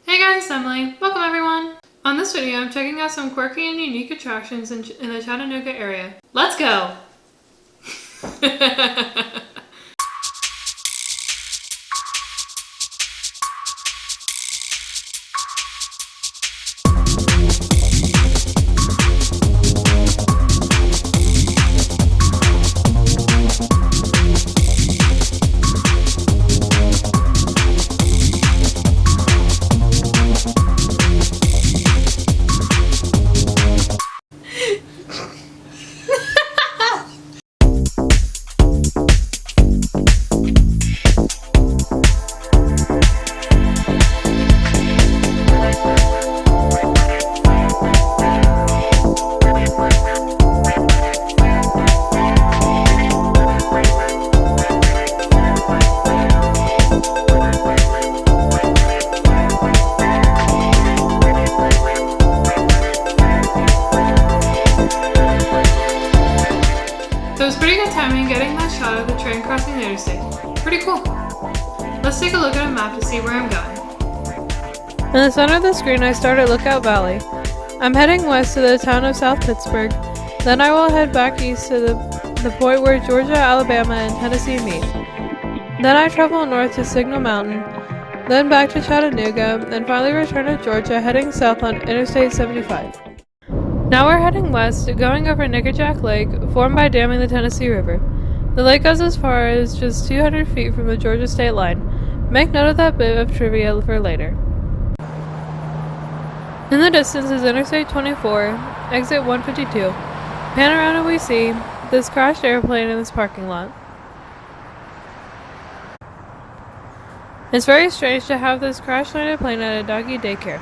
Hey guys, it's Emily. Welcome everyone! On this video, I'm checking out some quirky and unique attractions in the Chattanooga area. Let's go! So it was pretty good timing getting that shot of the train crossing the interstate. Pretty cool. Let's take a look at a map to see where I'm going. In the center of the screen I start at Lookout Valley. I'm heading west to the town of South Pittsburgh, then I will head back east to the point where Georgia, Alabama, and Tennessee meet. Then I travel north to Signal Mountain, then back to Chattanooga, and finally return to Georgia heading south on Interstate 75. Now we're heading west, going over Nickajack Lake, formed by damming the Tennessee River. The lake goes as far as just 200 feet from the Georgia state line. Make note of that bit of trivia for later. In the distance is Interstate 24, exit 152. Pan around and we see this crashed airplane in this parking lot. It's very strange to have this crash-landed plane at a doggy daycare.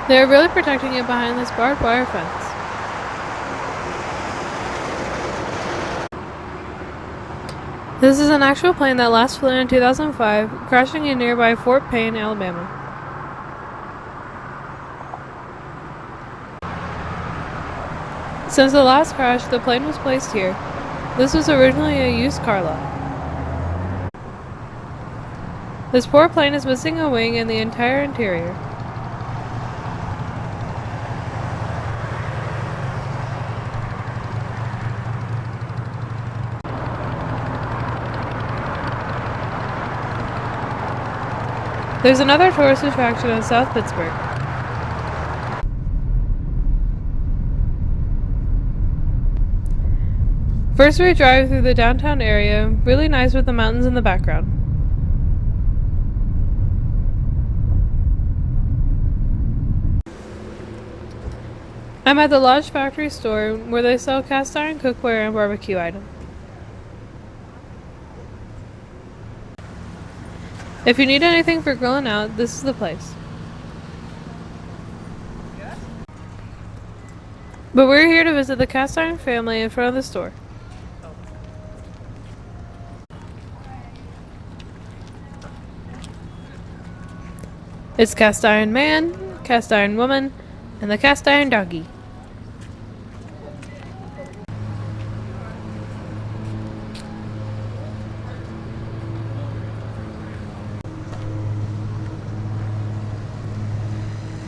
They are really protecting it behind this barbed wire fence. This is an actual plane that last flew in 2005, crashing in nearby Fort Payne, Alabama. Since the last crash, the plane was placed here. This was originally a used car lot. This poor plane is missing a wing and the entire interior. There's another tourist attraction in South Pittsburgh. First we drive through the downtown area, really nice with the mountains in the background. I'm at the Lodge Factory store where they sell cast iron cookware and barbecue items. If you need anything for grilling out, this is the place. But we're here to visit the cast iron family in front of the store. It's cast iron man, cast iron woman, and the cast iron doggy.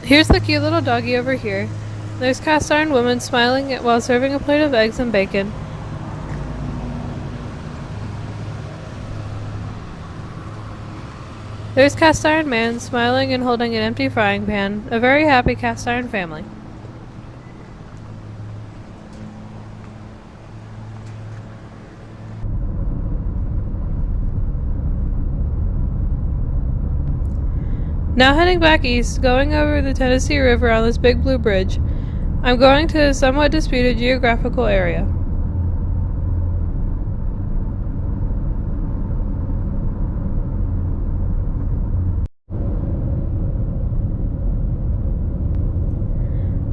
Here's the cute little doggy over here. There's cast iron woman smiling while serving a plate of eggs and bacon. There's cast iron man smiling and holding an empty frying pan. A very happy cast iron family. Now heading back east, going over the Tennessee River on this big blue bridge. I'm going to a somewhat disputed geographical area.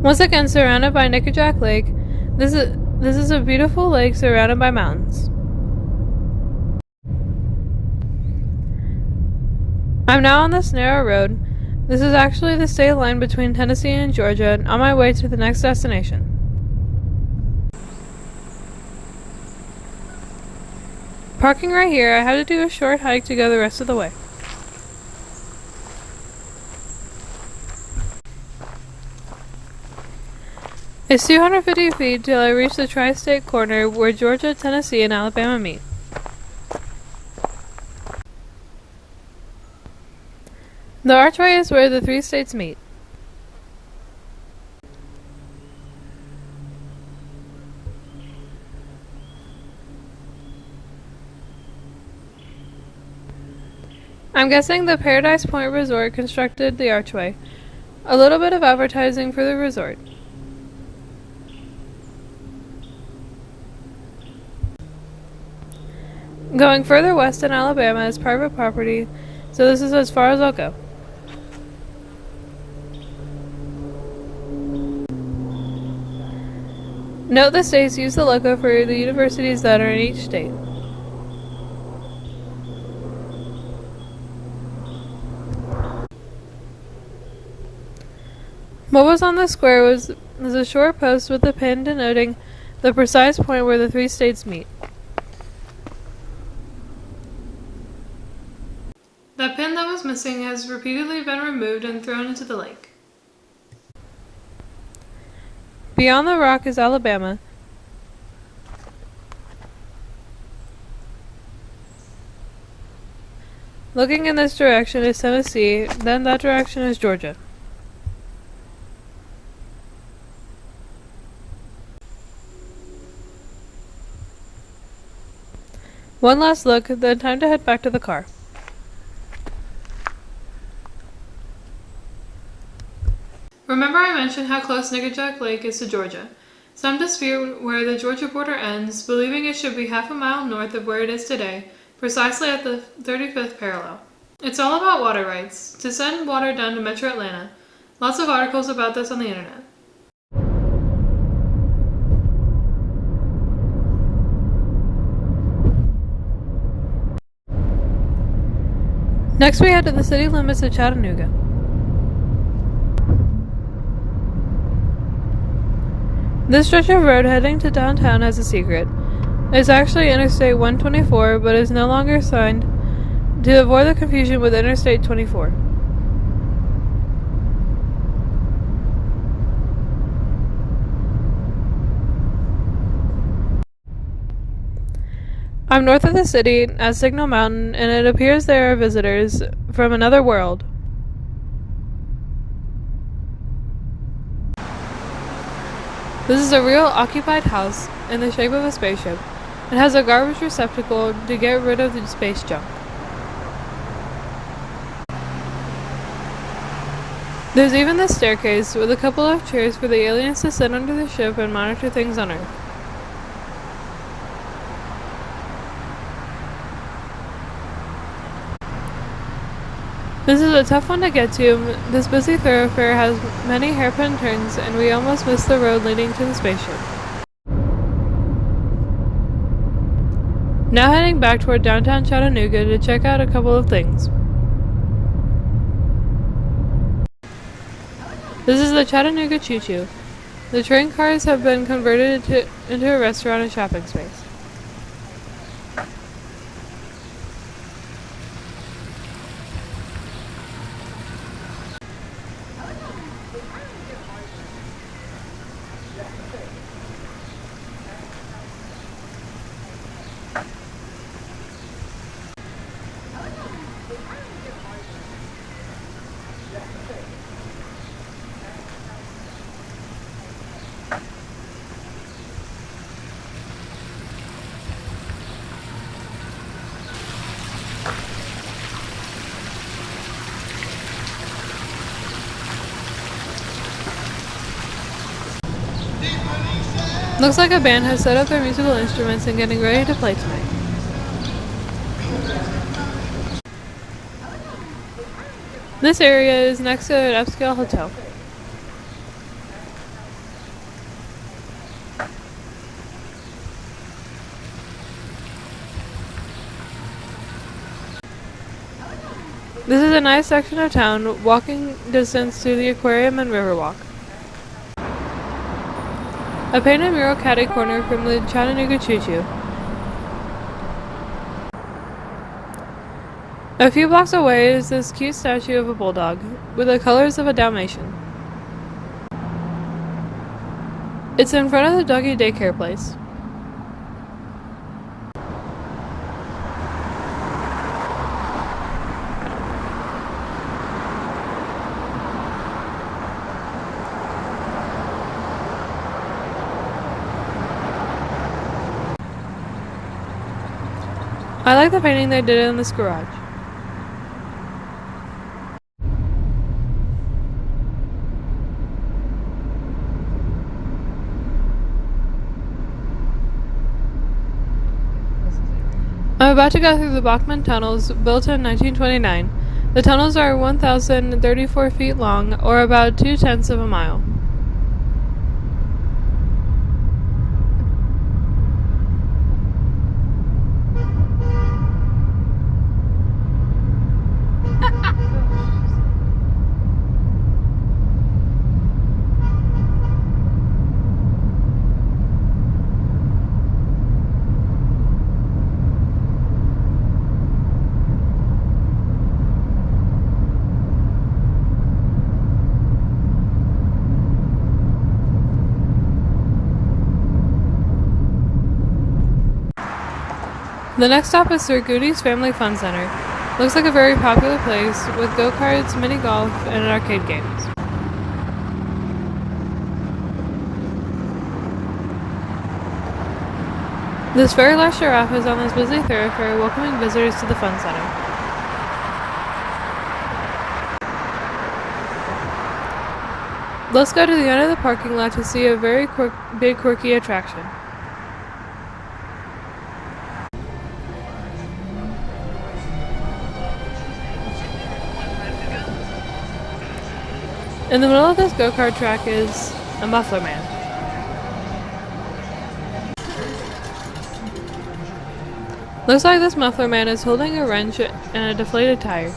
Once again surrounded by Nickajack Lake, this is a beautiful lake surrounded by mountains. I'm now on this narrow road. This is actually the state line between Tennessee and Georgia, on my way to the next destination. Parking right here, I had to do a short hike to go the rest of the way. It's 250 feet till I reach the tri-state corner where Georgia, Tennessee, and Alabama meet. The archway is where the three states meet. I'm guessing the Paradise Point Resort constructed the archway. A little bit of advertising for the resort. Going further west in Alabama is private property, so this is as far as I'll go. Note the states use the logo for the universities that are in each state. What was on the square was a short post with a pin denoting the precise point where the three states meet. That pin that was missing has repeatedly been removed and thrown into the lake. Beyond the rock is Alabama. Looking in this direction is Tennessee, then that direction is Georgia. One last look, then time to head back to the car. Remember I mentioned how close Nickajack Lake is to Georgia. Some dispute where the Georgia border ends, believing it should be half a mile north of where it is today, precisely at the 35th parallel. It's all about water rights, to send water down to Metro Atlanta. Lots of articles about this on the internet. Next we head to the city limits of Chattanooga. This stretch of road heading to downtown has a secret. It's actually Interstate 124, but is no longer signed to avoid the confusion with Interstate 24. I'm north of the city at Signal Mountain, and it appears there are visitors from another world. This is a real occupied house in the shape of a spaceship. It has a garbage receptacle to get rid of the space junk. There's even this staircase with a couple of chairs for the aliens to sit under the ship and monitor things on Earth. This is a tough one to get to. This busy thoroughfare has many hairpin turns, and we almost missed the road leading to the spaceship. Now heading back toward downtown Chattanooga to check out a couple of things. This is the Chattanooga Choo-Choo. The train cars have been converted into a restaurant and shopping space. Looks like a band has set up their musical instruments and getting ready to play tonight. This area is next to an upscale hotel. This is a nice section of town, walking distance to the aquarium and Riverwalk. A painted mural catty corner from the Chattanooga Choo-Choo. A few blocks away is this cute statue of a bulldog, with the colors of a Dalmatian. It's in front of the Doggy Daycare place. I like the painting they did in this garage. I'm about to go through the Bachmann Tunnels, built in 1929. The tunnels are 1,034 feet long, or about 0.2 of a mile. The next stop is through Goody's Family Fun Center. Looks like a very popular place with go-karts, mini golf, and arcade games. This very large giraffe is on this busy thoroughfare welcoming visitors to the fun center. Let's go to the end of the parking lot to see a very big Quirky attraction. In the middle of this go-kart track is a Muffler man. Looks like this Muffler man is holding a wrench and a deflated tire.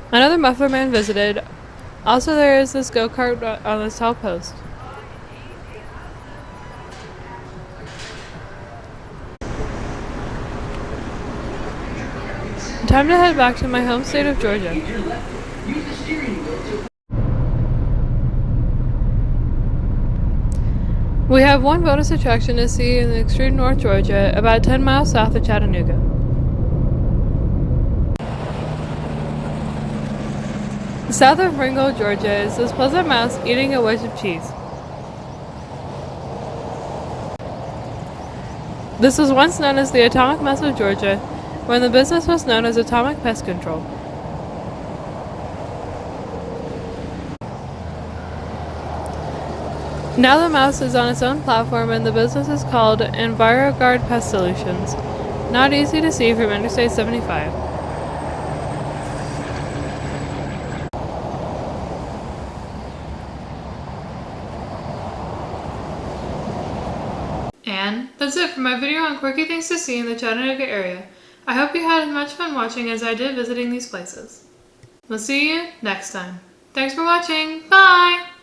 Another Muffler man visited. Also there is this go-kart on this tall post. Time to head back to my home state of Georgia. We have one bonus attraction to see in the extreme North Georgia, about 10 miles south of Chattanooga. South of Ringgold, Georgia is this pleasant mouse eating a wedge of cheese. This was once known as the Atomic Mouse of Georgia, when the business was known as Atomic Pest Control. Now the mouse is on its own platform and the business is called EnviroGuard Pest Solutions. Not easy to see from Interstate 75. And that's it for my video on quirky things to see in the Chattanooga area. I hope you had as much fun watching as I did visiting these places. We'll see you next time. Thanks for watching. Bye!